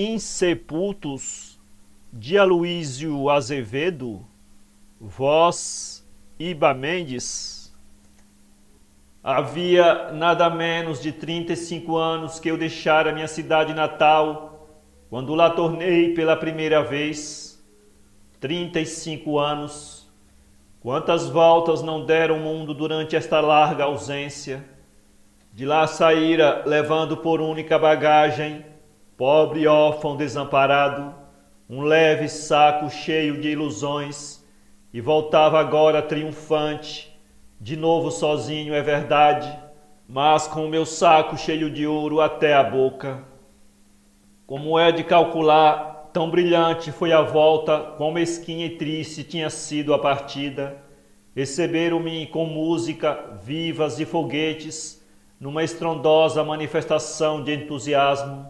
insepultos, de Aloísio Azevedo, voz Iba Mendes. Havia nada menos de 35 anos que eu deixara minha cidade natal, quando lá tornei pela primeira vez. 35 anos. Quantas voltas não deram o mundo durante esta larga ausência. De lá saíra, levando por única bagagem, pobre órfão desamparado, um leve saco cheio de ilusões, e voltava agora triunfante, de novo sozinho, é verdade, mas com o meu saco cheio de ouro até a boca. Como é de calcular, tão brilhante foi a volta, quão mesquinha e triste tinha sido a partida. Receberam-me com música, vivas e foguetes, numa estrondosa manifestação de entusiasmo.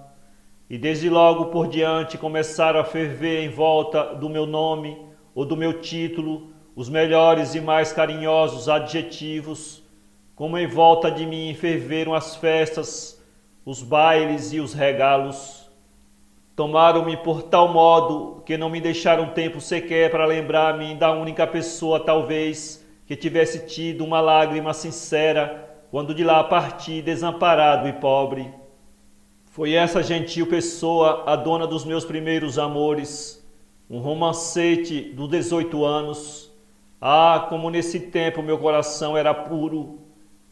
E desde logo por diante começaram a ferver em volta do meu nome ou do meu título os melhores e mais carinhosos adjetivos, como em volta de mim ferveram as festas, os bailes e os regalos. Tomaram-me por tal modo que não me deixaram tempo sequer para lembrar-me da única pessoa, talvez, que tivesse tido uma lágrima sincera quando de lá parti desamparado e pobre. Foi essa gentil pessoa a dona dos meus primeiros amores, um romancete dos 18 anos. Ah, como nesse tempo meu coração era puro.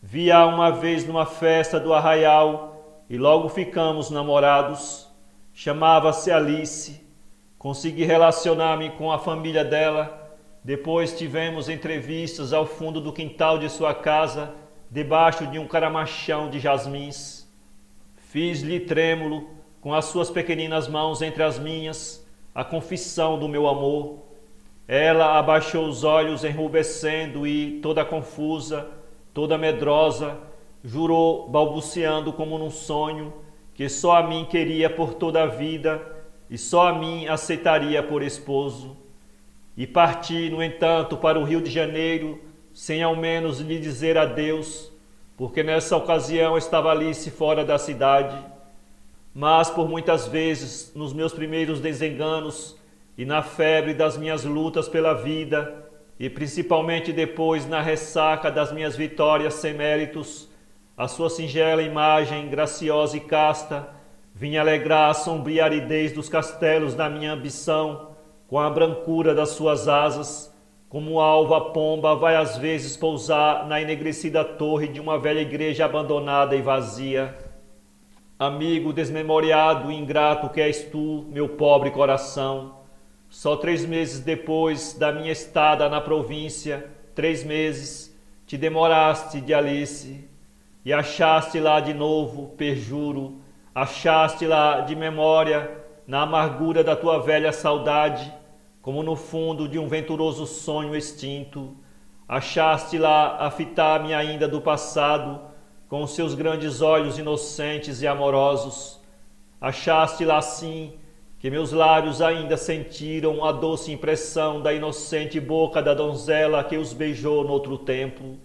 Vi-a uma vez numa festa do arraial e logo ficamos namorados. Chamava-se Alice. Consegui relacionar-me com a família dela. Depois tivemos entrevistas ao fundo do quintal de sua casa, debaixo de um caramachão de jasmins. Fiz-lhe trêmulo, com as suas pequeninas mãos entre as minhas, a confissão do meu amor. Ela abaixou os olhos enrubescendo e, toda confusa, toda medrosa, jurou, balbuciando como num sonho, que só a mim queria por toda a vida e só a mim aceitaria por esposo. E parti, no entanto, para o Rio de Janeiro, sem ao menos lhe dizer adeus, porque nessa ocasião estava Alice fora da cidade. Mas por muitas vezes, nos meus primeiros desenganos e na febre das minhas lutas pela vida, e principalmente depois na ressaca das minhas vitórias sem méritos, a sua singela imagem, graciosa e casta, vinha alegrar a sombria aridez dos castelos da minha ambição, com a brancura das suas asas, como alva pomba vai às vezes pousar na enegrecida torre de uma velha igreja abandonada e vazia. Amigo desmemoriado e ingrato que és tu, meu pobre coração, só 3 meses depois da minha estada na província, 3 meses, te demoraste de Alice, e achaste lá de novo, perjuro, achaste lá de memória, na amargura da tua velha saudade, como no fundo de um venturoso sonho extinto, achaste lá a fitar-me ainda do passado, com os seus grandes olhos inocentes e amorosos. Achaste lá sim que meus lábios ainda sentiram a doce impressão da inocente boca da donzela que os beijou noutro tempo.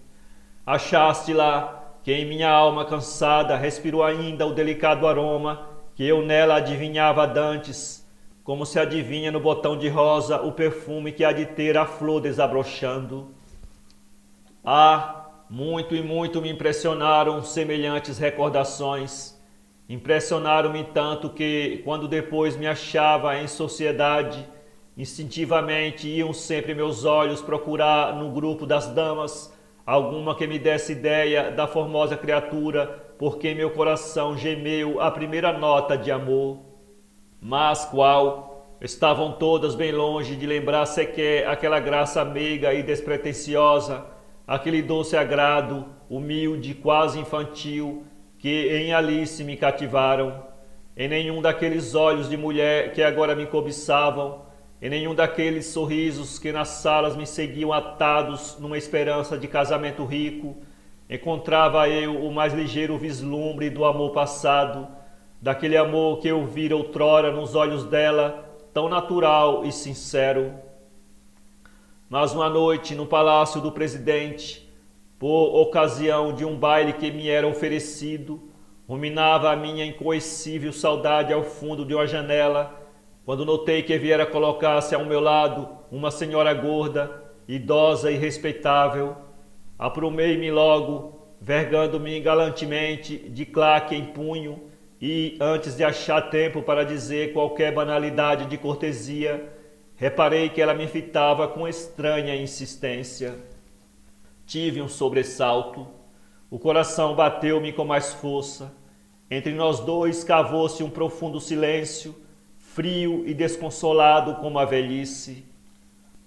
Achaste lá que em minha alma cansada respirou ainda o delicado aroma que eu nela adivinhava dantes, como se adivinha no botão de rosa o perfume que há de ter a flor desabrochando. Ah, muito e muito me impressionaram semelhantes recordações. Impressionaram-me tanto que, quando depois me achava em sociedade, instintivamente iam sempre meus olhos procurar no grupo das damas alguma que me desse ideia da formosa criatura por quem meu coração gemeu a primeira nota de amor. Mas qual? Estavam todas bem longe de lembrar sequer aquela graça meiga e despretensiosa, aquele doce agrado, humilde, quase infantil, que em Alice me cativaram. Em nenhum daqueles olhos de mulher que agora me cobiçavam, em nenhum daqueles sorrisos que nas salas me seguiam atados numa esperança de casamento rico, encontrava eu o mais ligeiro vislumbre do amor passado, daquele amor que eu vira outrora nos olhos dela, tão natural e sincero. Mas uma noite, no palácio do presidente, por ocasião de um baile que me era oferecido, Ruminava a minha incoercível saudade ao fundo de uma janela, quando notei que viera colocar-se ao meu lado uma senhora gorda, idosa e respeitável. Aprumei-me logo, vergando-me galantemente, de claque em punho, e, antes de achar tempo para dizer qualquer banalidade de cortesia, reparei que ela me fitava com estranha insistência. Tive um sobressalto. O coração bateu-me com mais força. Entre nós dois cavou-se um profundo silêncio, frio e desconsolado como a velhice.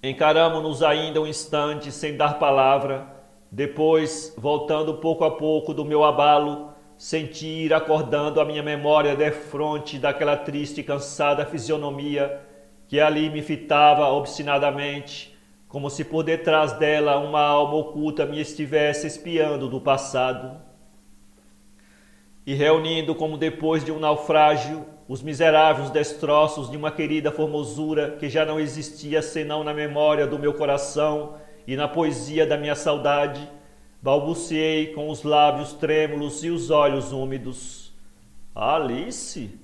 Encaramo-nos ainda um instante sem dar palavra. Depois, voltando pouco a pouco do meu abalo, senti ir acordando a minha memória defronte daquela triste e cansada fisionomia que ali me fitava obstinadamente, como se por detrás dela uma alma oculta me estivesse espiando do passado. E reunindo, como depois de um naufrágio, os miseráveis destroços de uma querida formosura que já não existia senão na memória do meu coração e na poesia da minha saudade, balbuciei com os lábios trêmulos e os olhos úmidos: Alice!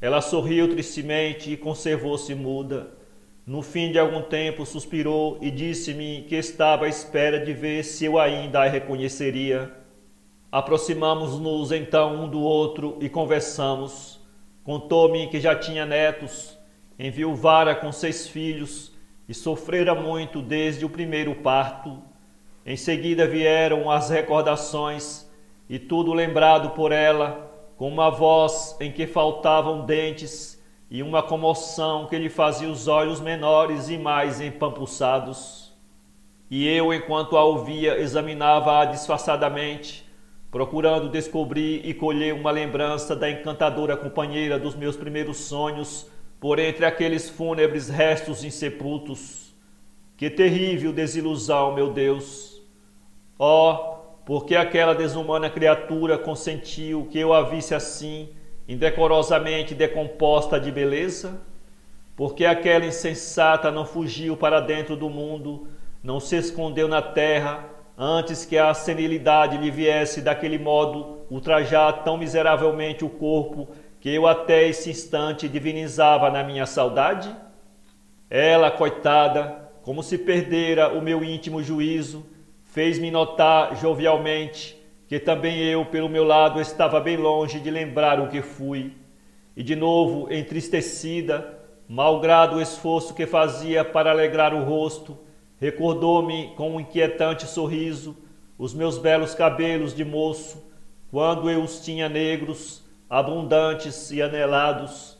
Ela sorriu tristemente e conservou-se muda. No fim de algum tempo suspirou e disse-me que estava à espera de ver se eu ainda a reconheceria. Aproximamo-nos então um do outro e conversamos. Contou-me que já tinha netos, enviuvara com 6 filhos e sofrera muito desde o primeiro parto. Em seguida vieram as recordações e tudo lembrado por ela, com uma voz em que faltavam dentes e uma comoção que lhe fazia os olhos menores e mais empampuçados. E eu, enquanto a ouvia, examinava-a disfarçadamente, procurando descobrir e colher uma lembrança da encantadora companheira dos meus primeiros sonhos por entre aqueles fúnebres restos insepultos. Que terrível desilusão, meu Deus! Oh, porque aquela desumana criatura consentiu que eu a visse assim, indecorosamente decomposta de beleza? Porque aquela insensata não fugiu para dentro do mundo, não se escondeu na terra, antes que a senilidade lhe viesse daquele modo ultrajar tão miseravelmente o corpo que eu até esse instante divinizava na minha saudade? Ela, coitada, como se perdera o meu íntimo juízo, fez-me notar jovialmente que também eu, pelo meu lado, estava bem longe de lembrar o que fui. E de novo, entristecida, malgrado o esforço que fazia para alegrar o rosto, recordou-me com um inquietante sorriso os meus belos cabelos de moço, quando eu os tinha negros, abundantes e anelados,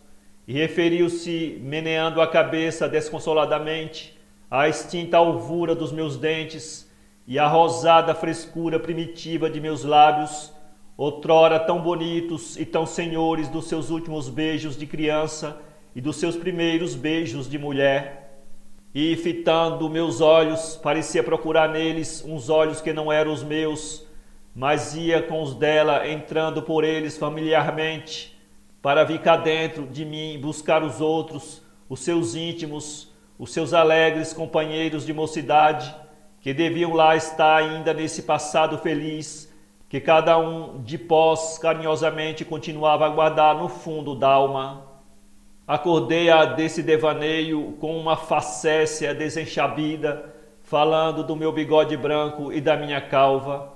e referiu-se, meneando a cabeça desconsoladamente, à extinta alvura dos meus dentes e à rosada frescura primitiva de meus lábios, outrora tão bonitos e tão senhores dos seus últimos beijos de criança e dos seus primeiros beijos de mulher. E, fitando meus olhos, parecia procurar neles uns olhos que não eram os meus, mas ia com os dela, entrando por eles familiarmente, para vir cá dentro de mim buscar os outros, os seus íntimos, os seus alegres companheiros de mocidade, que deviam lá estar ainda nesse passado feliz, que cada um de pós carinhosamente continuava a guardar no fundo d'alma. Acordei-a desse devaneio com uma facécia desenxabida, falando do meu bigode branco e da minha calva.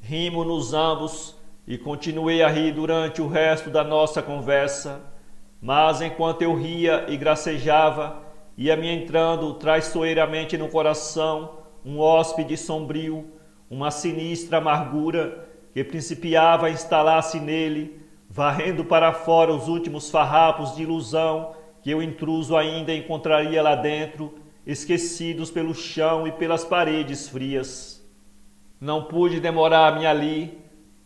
Rimo-nos ambos e continuei a rir durante o resto da nossa conversa, mas enquanto eu ria e gracejava, ia-me entrando traiçoeiramente no coração um hóspede sombrio, uma sinistra amargura que principiava a instalar-se nele, varrendo para fora os últimos farrapos de ilusão que o intruso ainda encontraria lá dentro, esquecidos pelo chão e pelas paredes frias. Não pude demorar-me ali,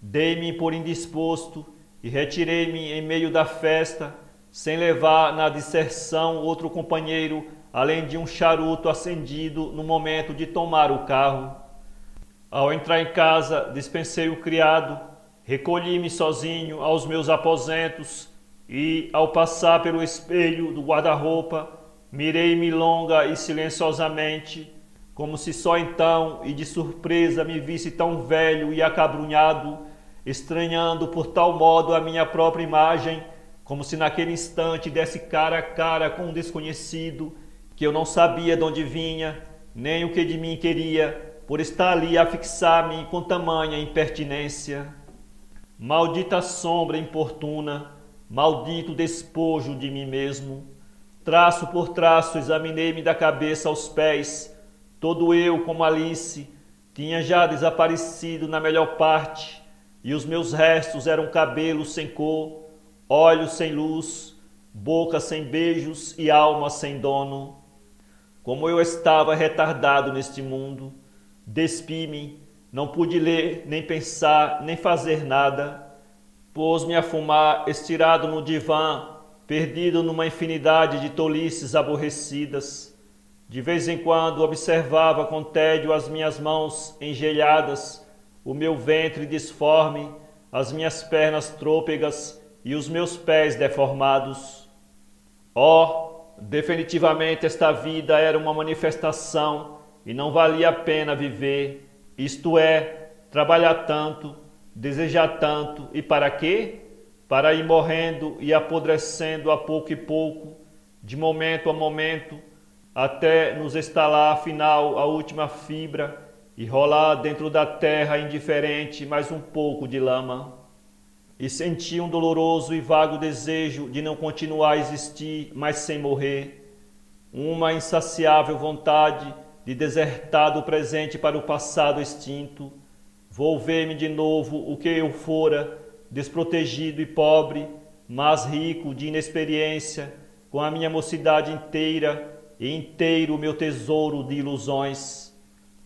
dei-me por indisposto e retirei-me em meio da festa, sem levar na disserção outro companheiro, além de um charuto acendido no momento de tomar o carro. Ao entrar em casa, dispensei o criado, recolhi-me sozinho aos meus aposentos e, ao passar pelo espelho do guarda-roupa, mirei-me longa e silenciosamente, como se só então e de surpresa me visse tão velho e acabrunhado, estranhando por tal modo a minha própria imagem, como se naquele instante desse cara a cara com um desconhecido, que eu não sabia de onde vinha, nem o que de mim queria, por estar ali a fixar-me com tamanha impertinência. Maldita sombra importuna, maldito despojo de mim mesmo. Traço por traço examinei-me da cabeça aos pés, todo eu, como Alice, tinha já desaparecido na melhor parte, e os meus restos eram cabelos sem cor, olhos sem luz, boca sem beijos e alma sem dono. Como eu estava retardado neste mundo, despi-me, não pude ler, nem pensar, nem fazer nada. Pôs-me a fumar, estirado no divã, perdido numa infinidade de tolices aborrecidas. De vez em quando observava com tédio as minhas mãos engelhadas, o meu ventre disforme, as minhas pernas trôpegas e os meus pés deformados. Definitivamente esta vida era uma manifestação e não valia a pena viver, isto é, trabalhar tanto, desejar tanto, e para quê? Para ir morrendo e apodrecendo a pouco e pouco, de momento a momento, até nos estalar afinal a última fibra e rolar dentro da terra indiferente mais um pouco de lama. E senti um doloroso e vago desejo de não continuar a existir, mas sem morrer, uma insaciável vontade de desertar do presente para o passado extinto, volver-me de novo o que eu fora, desprotegido e pobre, mas rico de inexperiência, com a minha mocidade inteira e inteiro o meu tesouro de ilusões,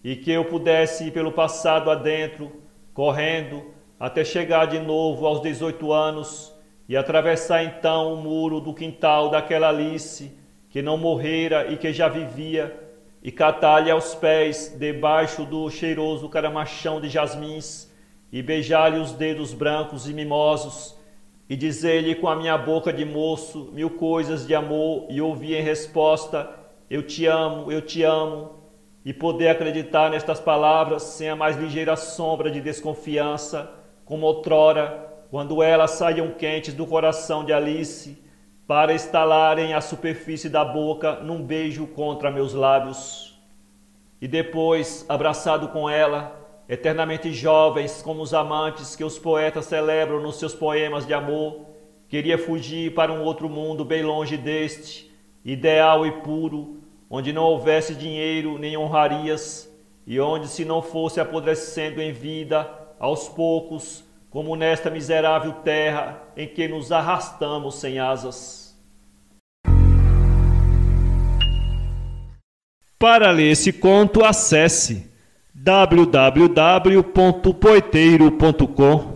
e que eu pudesse ir pelo passado adentro, correndo, até chegar de novo aos 18 anos e atravessar então o muro do quintal daquela Alice, que não morrera e que já vivia, e catar-lhe aos pés, debaixo do cheiroso caramachão de jasmins, e beijar-lhe os dedos brancos e mimosos, e dizer-lhe com a minha boca de moço 1000 coisas de amor, e ouvir em resposta: eu te amo, e poder acreditar nestas palavras sem a mais ligeira sombra de desconfiança, como outrora, quando elas saíam quentes do coração de Alice, para estalarem a superfície da boca num beijo contra meus lábios. E depois, abraçado com ela, eternamente jovens como os amantes que os poetas celebram nos seus poemas de amor, queria fugir para um outro mundo bem longe deste, ideal e puro, onde não houvesse dinheiro nem honrarias, e onde se não fosse apodrecendo em vida, aos poucos, como nesta miserável terra em que nos arrastamos sem asas. Para ler esse conto, acesse www.poeteiro.com.